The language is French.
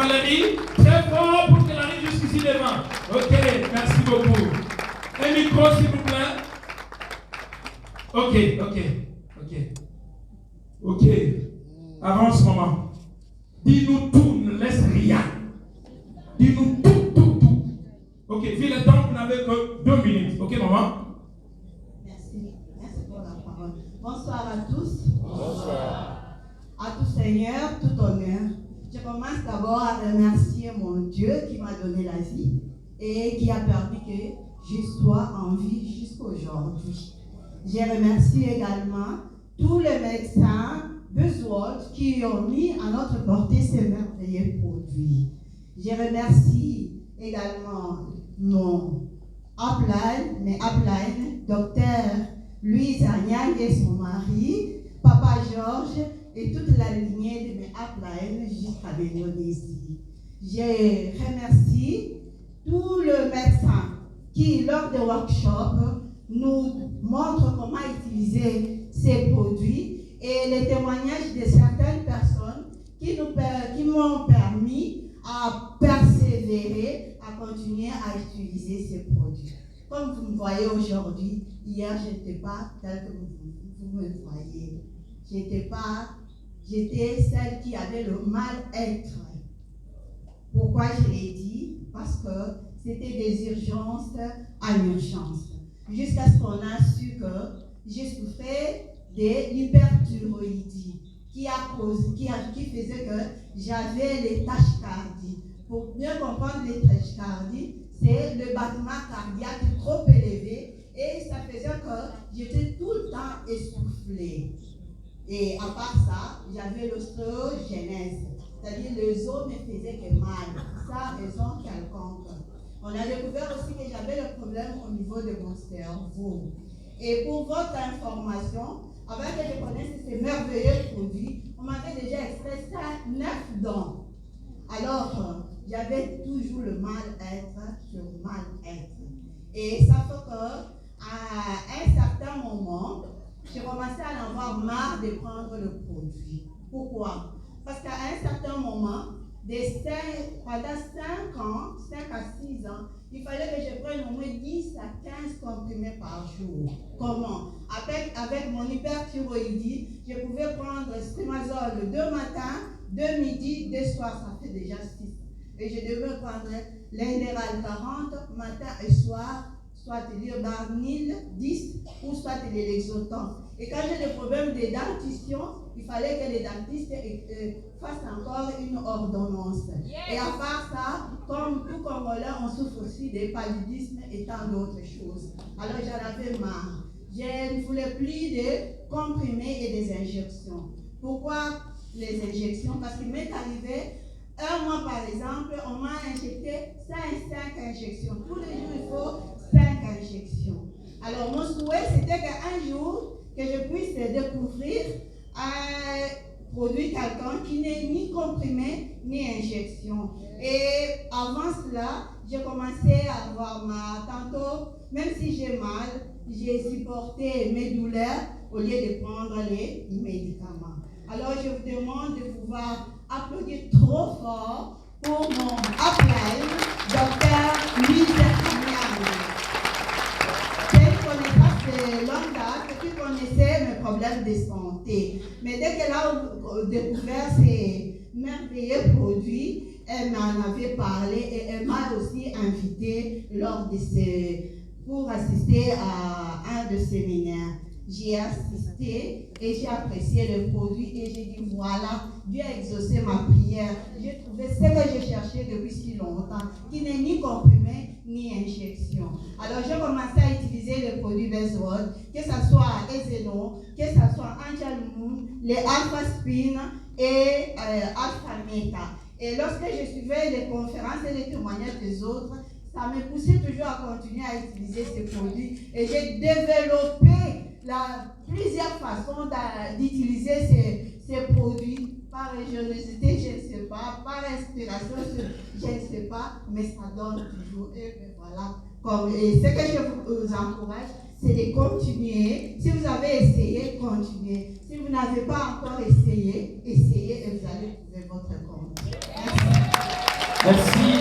Valérie, très fort pour qu'elle arrive jusqu'ici devant. Ok, merci beaucoup. Un micro, s'il vous plaît. Ok. Avance, maman. Dis-nous tout, ne laisse rien. Dis-nous tout. Ok, vu le temps, vous n'avez que 2 minutes. Ok, maman? Merci pour la parole. Bonsoir à tous. Bonsoir. À tout Seigneur, tout honneur. Je commence d'abord à remercier mon Dieu qui m'a donné la vie et qui a permis que je sois en vie jusqu'aujourd'hui. Je remercie également tous les médecins besoins qui ont mis à notre portée ces merveilleux produits. Je remercie également mon upline, docteur Louise Agnag et son mari, Papa Georges et toute la lignée de mes uplines jusqu'à Bénédécie. Je remercie tous les médecins qui, lors des workshops, nous montrent comment utiliser ces produits et les témoignages de certaines personnes qui m'ont permis à persévérer, à continuer à utiliser ces produits. Comme vous me voyez aujourd'hui, hier je n'étais pas tel que vous me voyez. J'étais celle qui avait le mal-être. Pourquoi je l'ai dit? Parce que c'était des urgences à l'urgence. Jusqu'à ce qu'on a su que j'ai souffert de l'hyperthyroïdie qui faisait que j'avais les tachycardies. Pour bien comprendre les tachycardies, c'est le battement cardiaque trop élevé et ça faisait que j'étais tout le temps essoufflée. Et à part ça, j'avais l'ostéogenèse, c'est-à-dire les os me faisaient que mal, sans raison quelconque. On a découvert aussi que j'avais le problème au niveau de mon cerveau. Et pour votre information, avant que je connaisse ces merveilleux produits, on m'avait déjà extrait 9 dents. Alors, j'avais toujours le mal-être sur mal-être. Et ça fait qu'à un certain moment, j'ai commencé à en avoir marre de prendre le produit. Pourquoi? Parce qu'à un certain moment, pendant 5 ans, 5 à 6 ans, il fallait que je prenne au moins 10 à 15 comprimés par jour. Comment? Avec mon hyperthyroïdie, je pouvais prendre Strimazole 2 matins, 2 midi, 2 soirs, ça fait déjà 6. Et je devais prendre l'Inderal 40 matin et soir, soit l'Urbanil 10 ou soit l'Lexotan. Et quand j'ai des problèmes de dentition, il fallait que les dentistes fassent encore une ordonnance. Yes. Et à part ça, comme tout Congolais, on souffre aussi des paludismes et tant d'autres choses. Alors j'en avais marre. Je ne voulais plus de comprimés et des injections. Pourquoi les injections? Parce qu'il m'est arrivé, un mois par exemple, on m'a injecté 5 injections. Tous les jours, il faut 5 injections. Alors mon souhait, c'était qu'un jour, que je puisse découvrir un produit quelqu'un qui n'est ni comprimé ni injection. Et avant cela, j'ai commencé à avoir mal. Tantôt, même si j'ai mal, j'ai supporté mes douleurs au lieu de prendre les médicaments. Alors je vous demande de pouvoir applaudir trop fort pour mon appel, Dr. Louise Agnag. De longue date, qui connaissait mes problèmes de santé. Mais dès qu'elle a découvert ces merveilleux produits, elle m'en avait parlé et elle m'a aussi invité pour assister à un de ses séminaires. J'y ai assisté et j'ai apprécié le produit et j'ai dit voilà, Dieu a exaucé ma prière. J'ai trouvé ce que j'ai cherché depuis si longtemps, qui n'est ni comprimé ni injection. Alors j'ai commencé à utiliser les produits Bezod, que ce soit Ezeno, que ce soit Angelmoon, les Alpha Spin et Alpha Meta. Et lorsque je suivais les conférences et les témoignages des autres, ça me poussait toujours à continuer à utiliser ces produits. Et j'ai développé plusieurs façons d'utiliser ces produits. Par ingéniosité, je ne sais pas. Par inspiration, je ne sais pas. Mais ça donne toujours. Et voilà. Et ce que je vous encourage, c'est de continuer. Si vous avez essayé, continuez. Si vous n'avez pas encore essayé, essayez et vous allez trouver votre compte. Merci. Merci.